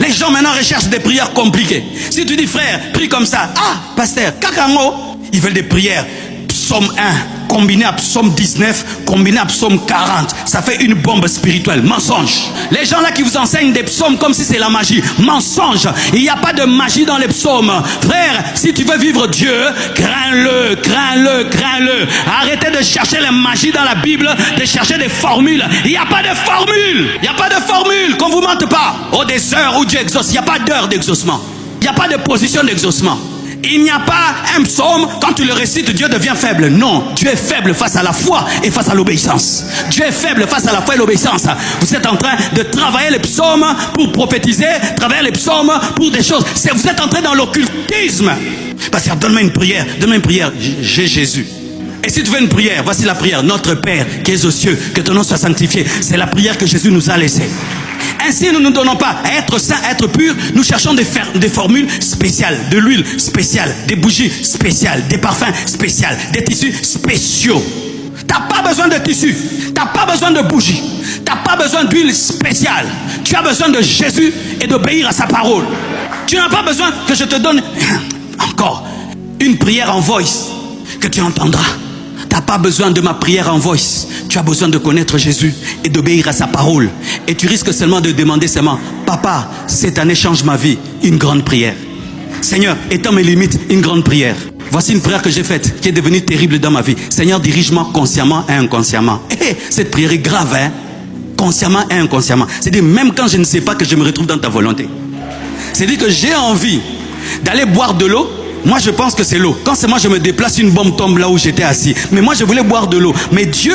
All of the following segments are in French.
Les gens maintenant recherchent des prières compliquées. Si tu dis frère, prie comme ça. Ah, pasteur, kakango. Ils veulent des prières. Psaume 1, combiné à psaume 19, combiné à psaume 40. Ça fait une bombe spirituelle. Mensonge. Les gens là qui vous enseignent des psaumes comme si c'est la magie. Mensonge. Il n'y a pas de magie dans les psaumes. Frère, si tu veux vivre Dieu, crains-le, crains-le, crains-le. Arrêtez de chercher la magie dans la Bible, de chercher des formules. Il n'y a pas de formule. Il n'y a pas de formule. Qu'on ne vous mente pas. Oh, des heures où Dieu exauce. Il n'y a pas d'heure d'exaucement. Il n'y a pas de position d'exaucement. Il n'y a pas un psaume, quand tu le récites, Dieu devient faible. Non, Dieu est faible face à la foi et face à l'obéissance. Dieu est faible face à la foi et l'obéissance. Vous êtes en train de travailler les psaumes pour prophétiser, travailler les psaumes pour des choses. Vous êtes entré dans l'occultisme. Pasteur, donne-moi une prière, donne-moi une prière. J'ai Jésus. Et si tu veux une prière, voici la prière. Notre Père qui es aux cieux, que ton nom soit sanctifié. C'est la prière que Jésus nous a laissée. Ainsi, nous ne nous donnons pas à être saints, à être purs. Nous cherchons des formules spéciales, de l'huile spéciale, des bougies spéciales, des parfums spéciaux, des tissus spéciaux. Tu n'as pas besoin de tissus, tu n'as pas besoin de bougies, tu n'as pas besoin d'huile spéciale. Tu as besoin de Jésus et d'obéir à sa parole. Tu n'as pas besoin que je te donne encore une prière en voice que tu entendras. Tu n'as pas besoin de ma prière en voice. Tu as besoin de connaître Jésus et d'obéir à sa parole. Et tu risques seulement de demander seulement, papa, cette année change ma vie. Une grande prière. Seigneur, étant mes limites, une grande prière. Voici une prière que j'ai faite, qui est devenue terrible dans ma vie. Seigneur, dirige-moi consciemment et inconsciemment. Cette prière est grave, hein? Consciemment et inconsciemment. C'est-à-dire, même quand je ne sais pas que je me retrouve dans ta volonté. C'est-à-dire que j'ai envie d'aller boire de l'eau. Moi je pense que c'est l'eau. Quand c'est moi je me déplace, une bombe tombe là où j'étais assis. Mais moi je voulais boire de l'eau. Mais Dieu,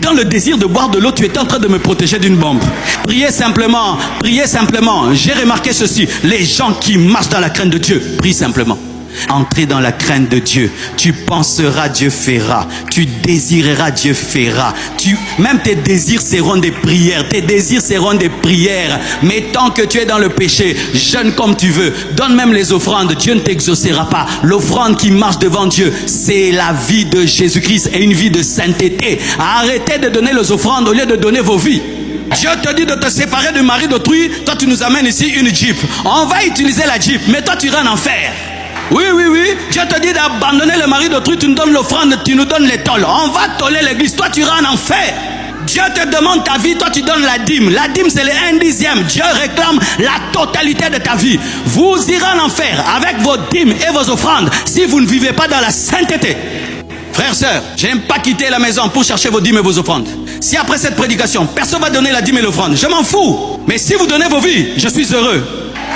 dans le désir de boire de l'eau, tu étais en train de me protéger d'une bombe. Priez simplement, priez simplement. J'ai remarqué ceci. Les gens qui marchent dans la crainte de Dieu, prient simplement. Entrer dans la crainte de Dieu. Tu penseras, Dieu fera. Tu désireras, Dieu fera. Même tes désirs seront des prières. Tes désirs seront des prières. Mais tant que tu es dans le péché, jeûne comme tu veux, donne même les offrandes, Dieu ne t'exaucera pas. L'offrande qui marche devant Dieu, c'est la vie de Jésus-Christ et une vie de sainteté. Arrêtez de donner les offrandes au lieu de donner vos vies. Dieu te dit de te séparer du mari d'autrui. Toi tu nous amènes ici une Jeep. On va utiliser la Jeep, mais toi tu iras en enfer. Oui, oui, oui. Dieu te dit d'abandonner le mari d'autrui, tu nous donnes l'offrande, tu nous donnes les tôles. On va toller l'église, toi tu iras en enfer. Dieu te demande ta vie, toi tu donnes la dîme. La dîme c'est le 1/10. Dieu réclame la totalité de ta vie. Vous irez en enfer avec vos dîmes et vos offrandes si vous ne vivez pas dans la sainteté. Frères, sœurs, je n'aime pas quitter la maison pour chercher vos dîmes et vos offrandes. Si après cette prédication, personne va donner la dîme et l'offrande, je m'en fous. Mais si vous donnez vos vies, je suis heureux.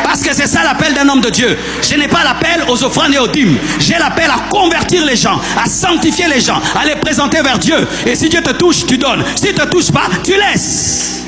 Parce que c'est ça l'appel d'un homme de Dieu. Je n'ai pas l'appel aux offrandes et aux dîmes. J'ai l'appel à convertir les gens, à sanctifier les gens, à les présenter vers Dieu. Et si Dieu te touche, tu donnes. S'il ne te touche pas, tu laisses.